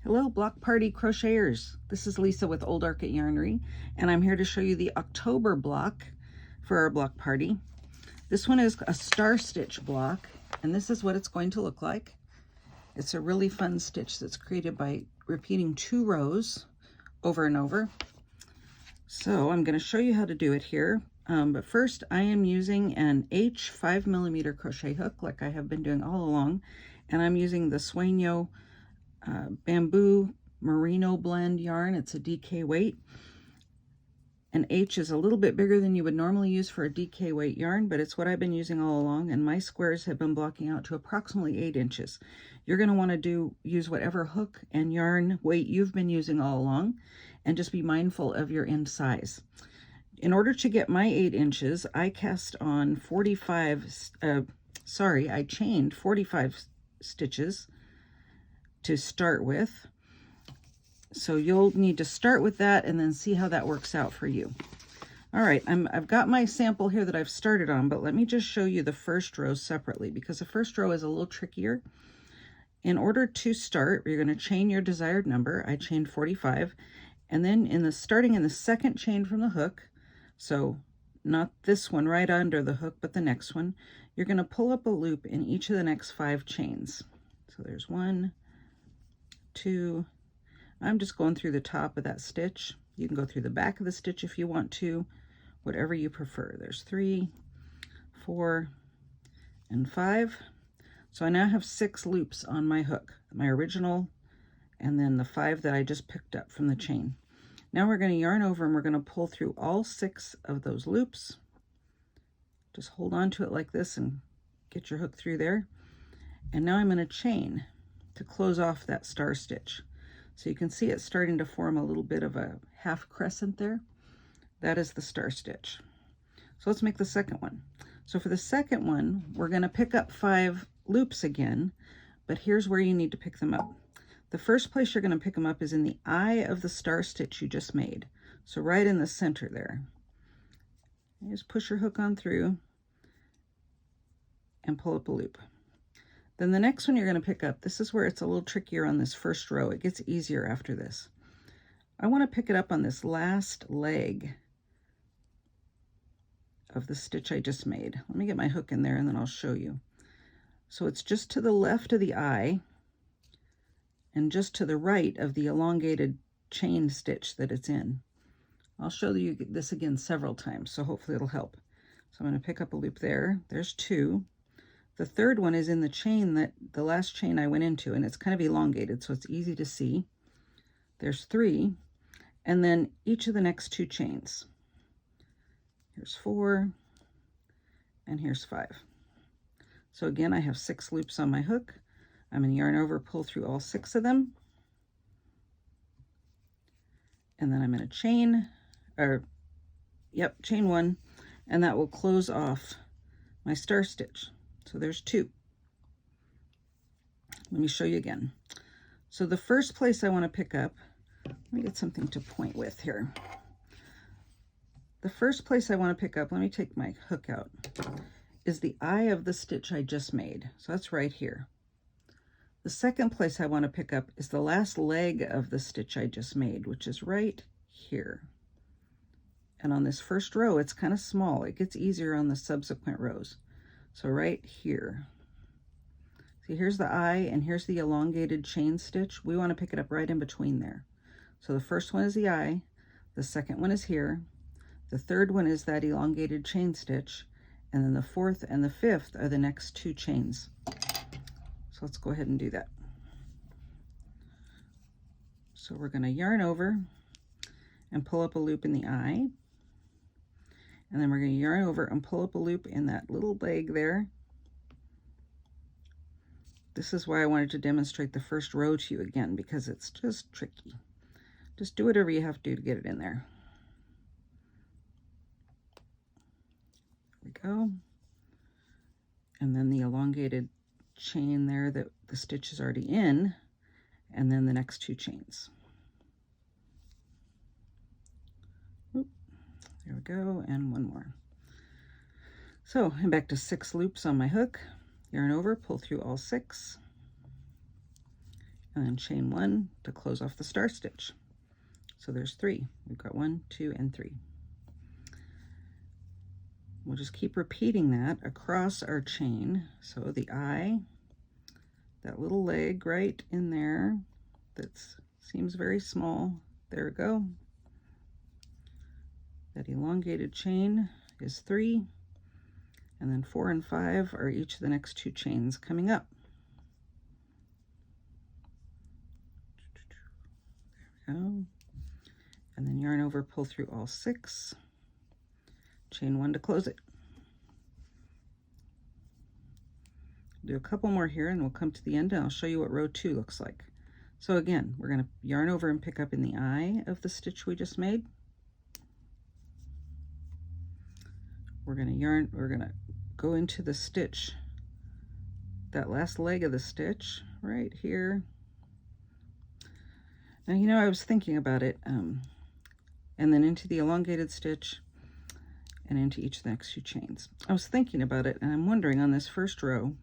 Hello, Block Party Crocheters. This is Lisa with Old Arctic Yarnery, and I'm here to show you the October block for our block party. This one is a star stitch block, and this is what it's going to look like. It's a really fun stitch that's created by repeating 2 rows over and over. So I'm going to show you how to do it here. But first I am using an H 5mm crochet hook like I have been doing all along, and I'm using the Sueño bamboo merino blend yarn. It's a DK weight. An H is a little bit bigger than you would normally use for a DK weight yarn, but it's what I've been using all along, and my squares have been blocking out to approximately 8 inches. You're going to want to use whatever hook and yarn weight you've been using all along, and just be mindful of your end size. In order to get my 8 inches, I cast on I chained 45 stitches to start with. So you'll need to start with that and then see how that works out for you. All right, I've got my sample here that I've started on, but let me just show you the first row separately because the first row is a little trickier. In order to start, you're going to chain your desired number. I chained 45, and then starting in the second chain from the hook, so not this one right under the hook, but the next one, you're going to pull up a loop in each of the next 5 chains. So there's 1, 2, I'm just going through the top of that stitch. You can go through the back of the stitch if you want to, whatever you prefer. There's 3, 4, and 5. So I now have 6 loops on my hook, my original, and then the 5 that I just picked up from the chain. Now we're going to yarn over and we're going to pull through all 6 of those loops. Just hold on to it like this and get your hook through there. And now I'm going to chain to close off that star stitch. So you can see it's starting to form a little bit of a half crescent there. That is the star stitch. So let's make the second one. So for the second one, we're going to pick up 5 loops again, but here's where you need to pick them up. The first place you're going to pick them up is in the eye of the star stitch you just made. So right in the center there. You just push your hook on through and pull up a loop. Then the next one you're going to pick up, this is where it's a little trickier on this first row. It gets easier after this. I want to pick it up on this last leg of the stitch I just made. Let me get my hook in there and then I'll show you. So it's just to the left of the eye and just to the right of the elongated chain stitch that it's in. I'll show you this again several times, so hopefully it'll help. So I'm going to pick up a loop there. There's 2. The third one is in the chain the last chain I went into, and it's kind of elongated, so it's easy to see. There's 3, and then each of the next 2 chains. Here's 4, and here's 5. So again, I have 6 loops on my hook. I'm going to yarn over, pull through all 6 of them, and then I'm going to chain, chain 1, and that will close off my star stitch. So there's 2. Let me show you again. So the first place I want to pick up, let me get something to point with here. The first place I want to pick up, let me take my hook out, is the eye of the stitch I just made. So that's right here. The second place I want to pick up is the last leg of the stitch I just made, which is right here. And on this first row, it's kind of small. It gets easier on the subsequent rows. So right here. See, here's the eye and here's the elongated chain stitch. We want to pick it up right in between there. So the first one is the eye, the second one is here, the third one is that elongated chain stitch, and then the 4th and the 5th are the next 2 chains. So let's go ahead and do that. So we're going to yarn over and pull up a loop in the eye. And then we're going to yarn over and pull up a loop in that little leg there. This is why I wanted to demonstrate the first row to you again, because it's just tricky. Just do whatever you have to do to get it in there. There we go. And then the elongated chain there that the stitch is already in, and then the next 2 chains. There we go, and 1 more. So I'm back to 6 loops on my hook. Yarn over, pull through all 6, and then chain 1 to close off the star stitch. So there's 3. We've got 1, 2, and 3. We'll just keep repeating that across our chain. So the eye, that little leg right in there that seems very small, there we go. That elongated chain is 3, and then 4 and 5 are each of the next 2 chains coming up. There we go. And then yarn over, pull through all 6, chain 1 to close it. Do a couple more here and we'll come to the end and I'll show you what row 2 looks like. So again, we're going to yarn over and pick up in the eye of the stitch we just made. We're going to go into the stitch, that last leg of the stitch right here. Now, you know, I was thinking about it, and then into the elongated stitch and into each of the next 2 chains. I was thinking about it, and I'm wondering on this first row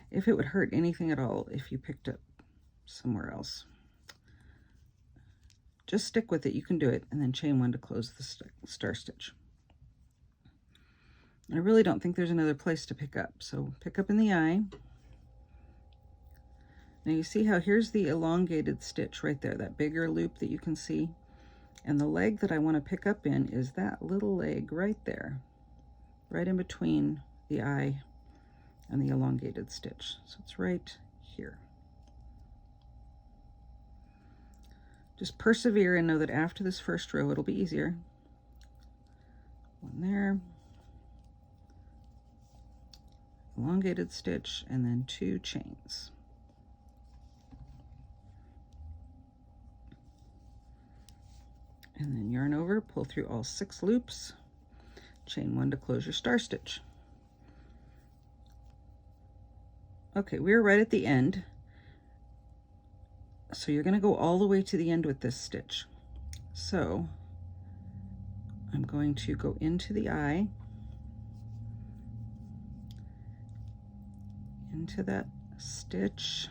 if it would hurt anything at all if you picked up somewhere else. Just stick with it, you can do it, and then chain 1 to close the star stitch. I really don't think there's another place to pick up, so pick up in the eye. Now you see how here's the elongated stitch right there, that bigger loop that you can see, and the leg that I want to pick up in is that little leg right there, right in between the eye and the elongated stitch. So it's right here. Just persevere and know that after this first row it'll be easier. 1 there, elongated stitch, and then 2 chains. And then yarn over, pull through all 6 loops, chain 1 to close your star stitch. Okay, we're right at the end. So you're going to go all the way to the end with this stitch. So I'm going to go into the eye, into that stitch,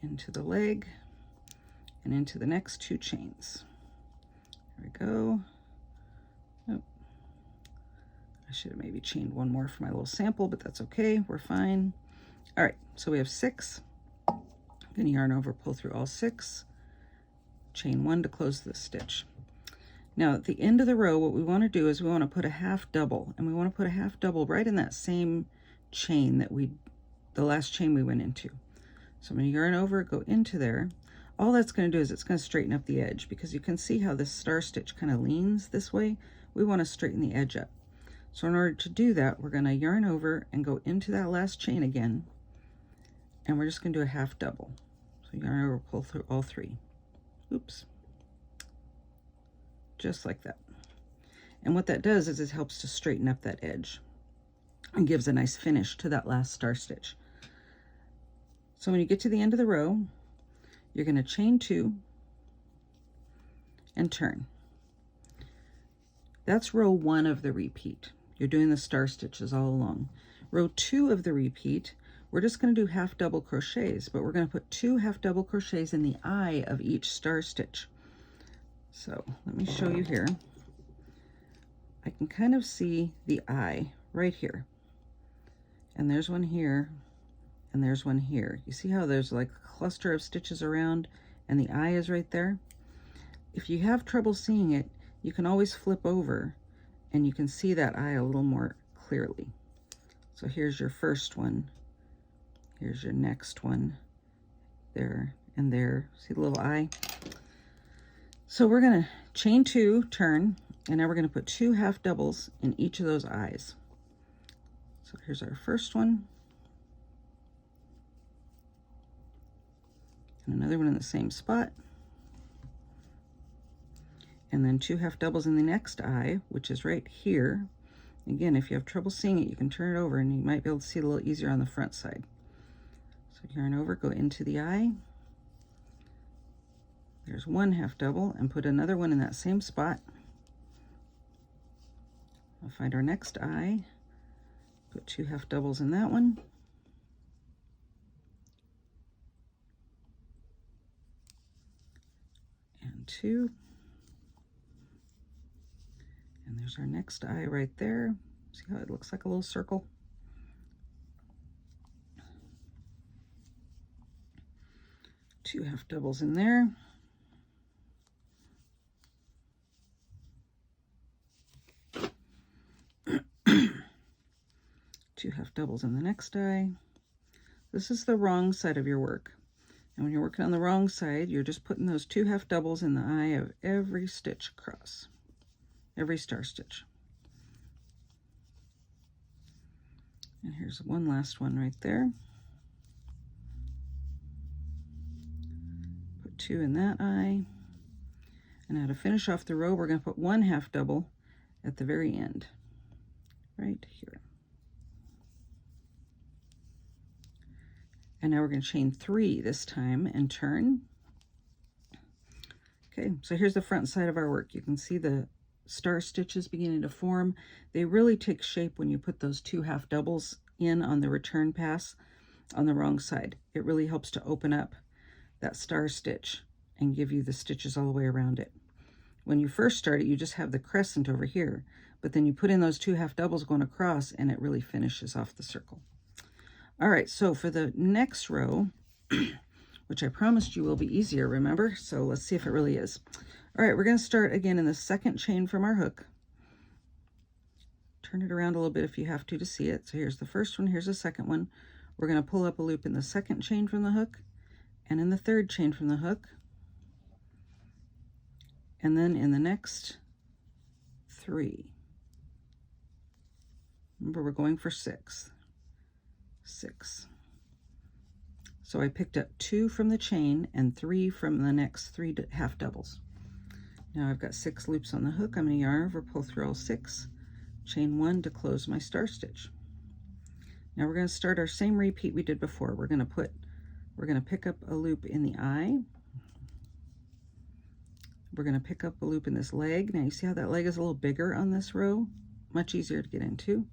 into the leg, and into the next 2 chains. There we go. Oh, I should have maybe chained 1 more for my little sample, but that's okay, we're fine. All right, so we have 6. I'm going to yarn over, pull through all 6, chain 1 to close this stitch. Now at the end of the row, what we want to do is we want to put a half double, and we want to put a half double right in that same chain that the last chain we went into. So I'm going to yarn over, go into there. All that's going to do is it's going to straighten up the edge, because you can see how this star stitch kind of leans this way. We want to straighten the edge up. So in order to do that, we're going to yarn over and go into that last chain again, and we're just going to do a half double. So yarn over, pull through all 3. Oops. Just like that. And what that does is it helps to straighten up that edge and gives a nice finish to that last star stitch. So when you get to the end of the row, you're going to chain 2 and turn. That's row 1 of the repeat. You're doing the star stitches all along. Row 2 of the repeat, we're just going to do half double crochets, but we're going to put 2 half double crochets in the eye of each star stitch. So let me show you here. I can kind of see the eye right here, and there's one here, and there's one here. You see how there's like a cluster of stitches around and the eye is right there? If you have trouble seeing it, you can always flip over and you can see that eye a little more clearly. So here's your first one. Here's your next one. There and there. See the little eye? So we're going to chain 2, turn, and now we're going to put 2 half doubles in each of those eyes. So here's our first one. And another one in the same spot. And then 2 half doubles in the next eye, which is right here. Again, if you have trouble seeing it, you can turn it over and you might be able to see it a little easier on the front side. So yarn over, go into the eye. There's 1 half double, and put another one in that same spot. We'll find our next eye, put 2 half doubles in that one. 2. And there's our next eye right there. See how it looks like a little circle? Two half doubles in there. Two half doubles in the next eye. This is the wrong side of your work. And when you're working on the wrong side, you're just putting those two half doubles in the eye of every stitch across, every star stitch. And here's one last one right there. Put two in that eye. And now to finish off the row, we're going to put one half double at the very end, right here. And now we're going to chain 3 this time and turn. Okay, so here's the front side of our work. You can see the star stitches beginning to form. They really take shape when you put those two half doubles in on the return pass on the wrong side. It really helps to open up that star stitch and give you the stitches all the way around it. When you first start it, you just have the crescent over here, but then you put in those two half doubles going across and it really finishes off the circle. All right, so for the next row, which I promised you will be easier, remember? So let's see if it really is. All right, we're going to start again in the second chain from our hook. Turn it around a little bit if you have to see it. So here's the first one, here's the second one. We're going to pull up a loop in the second chain from the hook and in the third chain from the hook. And then in the next 3. Remember, we're going for 6. 6. So I picked up 2 from the chain and 3 from the next 3 half doubles. Now I've got 6 loops on the hook. I'm going to yarn over, pull through all 6, chain 1 to close my star stitch. Now we're going to start our same repeat we did before. We're going to pick up a loop in the eye. We're going to pick up a loop in this leg. Now you see how that leg is a little bigger on this row? Much easier to get into.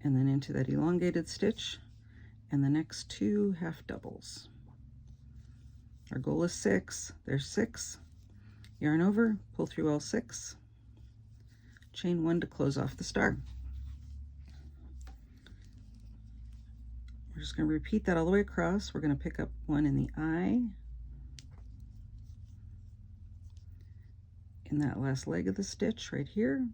And then into that elongated stitch and the next 2 half doubles. Our goal is 6. There's 6. Yarn over, pull through all 6, chain 1 to close off the star. We're just going to repeat that all the way across. We're going to pick up 1 in the eye, in that last leg of the stitch right here,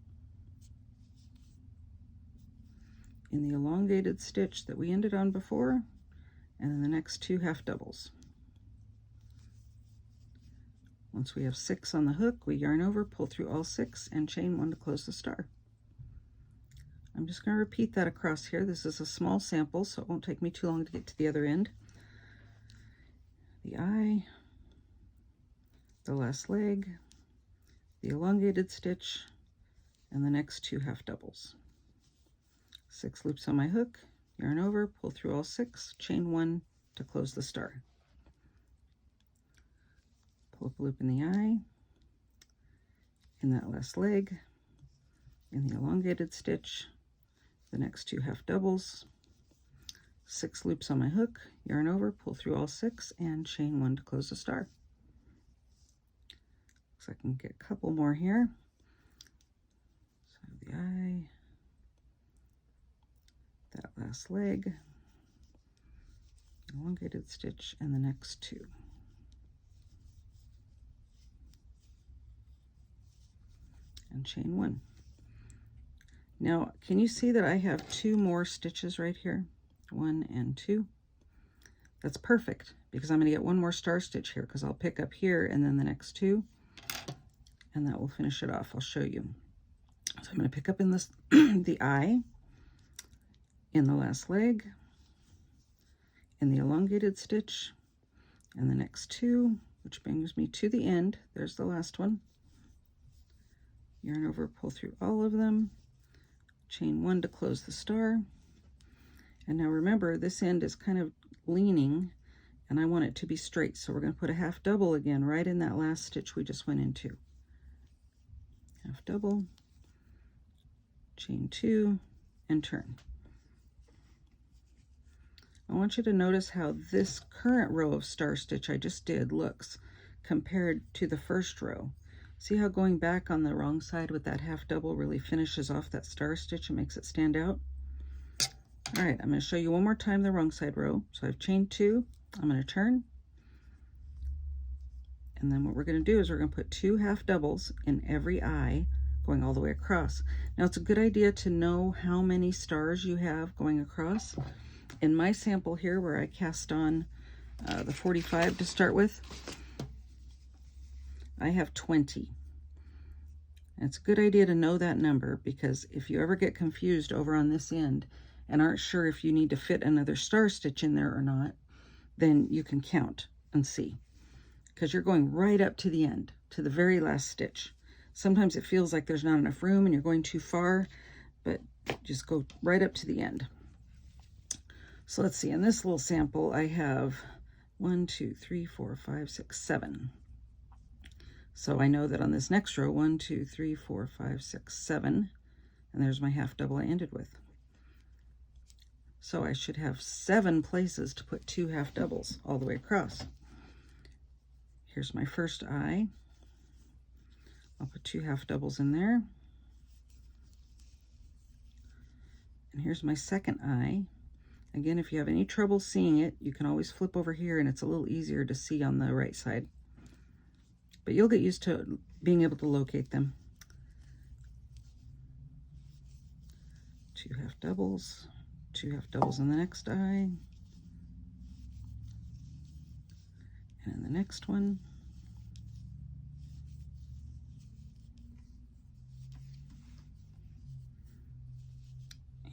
in the elongated stitch that we ended on before, and then the next 2 half doubles. Once we have 6 on the hook, we yarn over, pull through all 6, and chain 1 to close the star. I'm just going to repeat that across here. This is a small sample, so it won't take me too long to get to the other end. The eye, the last leg, the elongated stitch, and the next 2 half doubles. 6 loops on my hook, yarn over, pull through all 6, chain 1 to close the star. Pull up a loop in the eye, in that last leg, in the elongated stitch, the next 2 half doubles, 6 loops on my hook, yarn over, pull through all 6, and chain 1 to close the star. Looks like I can get a couple more here. So the eye, that last leg, elongated stitch, and the next 2. And chain 1. Now, can you see that I have 2 more stitches right here? 1 and 2. That's perfect because I'm going to get 1 more star stitch here because I'll pick up here and then the next 2, and that will finish it off. I'll show you. So I'm going to pick up in this the eye, in the last leg, in the elongated stitch, and the next 2, which brings me to the end. There's the last one. Yarn over, pull through all of them, chain 1 to close the star. And now remember, this end is kind of leaning and I want it to be straight, so we're going to put a half double again right in that last stitch we just went into. Half double, chain 2, and turn. I want you to notice how this current row of star stitch I just did looks, compared to the first row. See how going back on the wrong side with that half double really finishes off that star stitch and makes it stand out? All right, I'm going to show you one more time the wrong side row. So I've chained 2, I'm going to turn, and then what we're going to do is we're going to put 2 half doubles in every eye going all the way across. Now it's a good idea to know how many stars you have going across. In my sample here, where I cast on the 45 to start with, I have 20. And it's a good idea to know that number, because if you ever get confused over on this end and aren't sure if you need to fit another star stitch in there or not, then you can count and see, because you're going right up to the end, to the very last stitch. Sometimes it feels like there's not enough room and you're going too far, but just go right up to the end. So let's see, in this little sample, I have 1, 2, 3, 4, 5, 6, 7. So I know that on this next row, 1, 2, 3, 4, 5, 6, 7, and there's my half double I ended with. So I should have 7 places to put 2 half doubles all the way across. Here's my first eye. I'll put 2 half doubles in there. And here's my second eye. Again, if you have any trouble seeing it, you can always flip over here and it's a little easier to see on the right side. But you'll get used to being able to locate them. 2 half doubles, 2 half doubles in the next eye, and in the next one.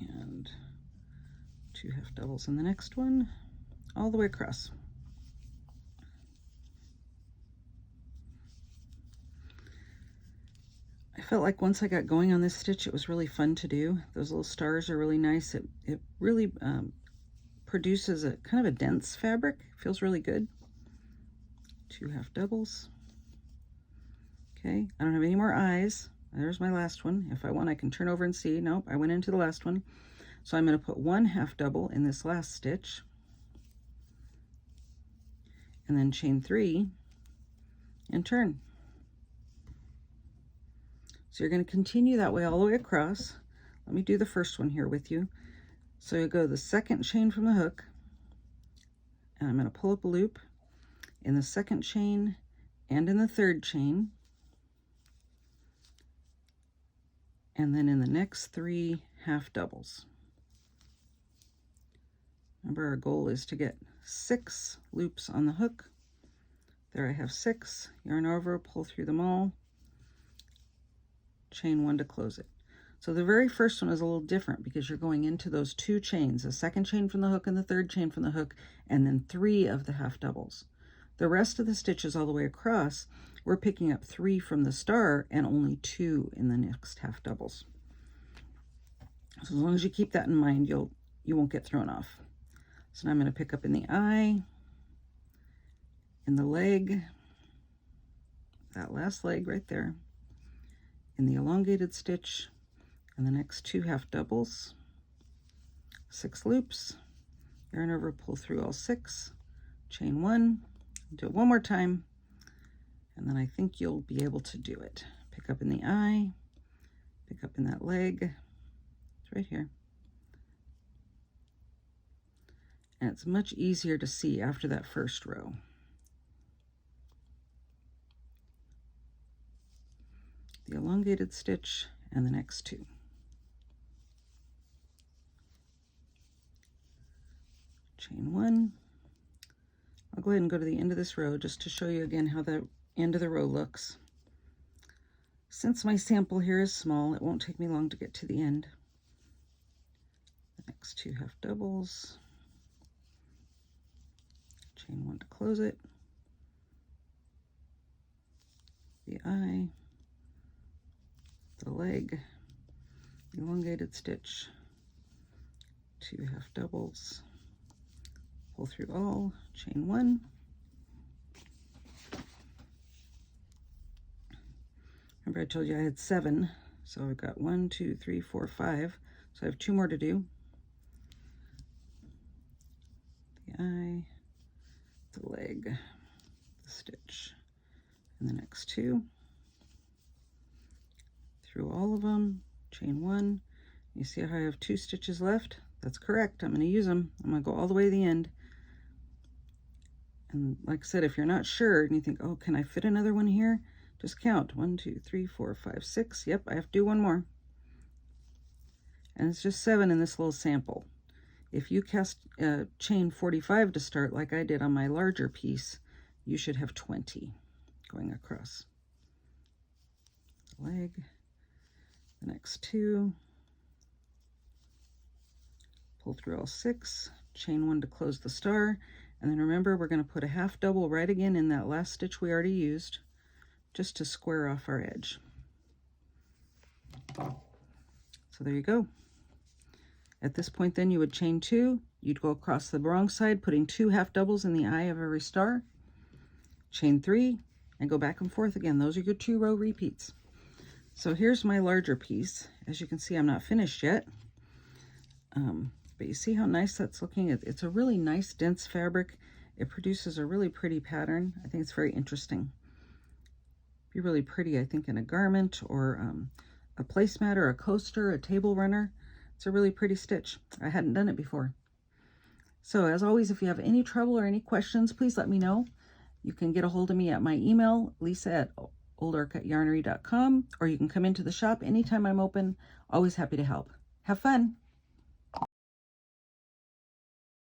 And 2 half doubles in the next one, all the way across. I felt like once I got going on this stitch, it was really fun to do. Those little stars are really nice. It really produces a kind of a dense fabric. It feels really good. 2 half doubles. Okay, I don't have any more eyes. There's my last one. If I want, I can turn over and see. Nope, I went into the last one. So I'm going to put 1 half double in this last stitch, and then chain 3 and turn. So you're going to continue that way all the way across. Let me do the first one here with you. So you go the second chain from the hook, and I'm going to pull up a loop in the second chain and in the third chain, and then in the next 3 half doubles. Remember, our goal is to get 6 loops on the hook. There I have 6. Yarn over, pull through them all, chain 1 to close it. So the very first one is a little different because you're going into those 2 chains, the second chain from the hook and the third chain from the hook, and then 3 of the half doubles. The rest of the stitches all the way across, we're picking up 3 from the star and only 2 in the next half doubles. So as long as you keep that in mind, you won't get thrown off. So now I'm going to pick up in the eye, in the leg, that last leg right there, in the elongated stitch, and the next 2 half doubles, 6 loops, yarn over, pull through all 6, chain 1, do it one more time, and then I think you'll be able to do it. Pick up in the eye, pick up in that leg, it's right here. And it's much easier to see after that first row. The elongated stitch and the next 2. Chain 1. I'll go ahead and go to the end of this row just to show you again how the end of the row looks. Since my sample here is small, it won't take me long to get to the end. The next 2 half doubles, chain 1 to close it, the eye, the leg, elongated stitch, 2 half doubles, pull through all, chain 1, remember I told you I had 7, so I've got 1, 2, 3, 4, 5, so I have 2 more to do. The eye, the leg, the stitch, and the next 2 through all of them, chain 1. You see how I have 2 stitches left? That's correct. I'm going to use them. I'm going to go all the way to the end. And like I said, if you're not sure and you think, oh, can I fit another one here? Just count. 1, 2, 3, 4, 5, 6. Yep, I have to do one more. And it's just 7 in this little sample. If you cast chain 45 to start, like I did on my larger piece, you should have 20 going across. Leg, the next 2, pull through all 6, chain 1 to close the star, and then remember we're going to put a half double right again in that last stitch we already used, just to square off our edge. So there you go. At this point then you would chain 2, you'd go across the wrong side, putting 2 half doubles in the eye of every star, chain 3, and go back and forth again. Those are your 2 row repeats. So here's my larger piece. As you can see, I'm not finished yet, but you see how nice that's looking? It's a really nice dense fabric. It produces a really pretty pattern. I think it's very interesting. Be really pretty, I think, in a garment or a placemat or a coaster, a table runner. It's a really pretty stitch. I hadn't done it before. So as always, if you have any trouble or any questions, please let me know. You can get a hold of me at my email, lisa@oldark@yarnery.com, or you can come into the shop anytime I'm open. Always happy to help. Have fun.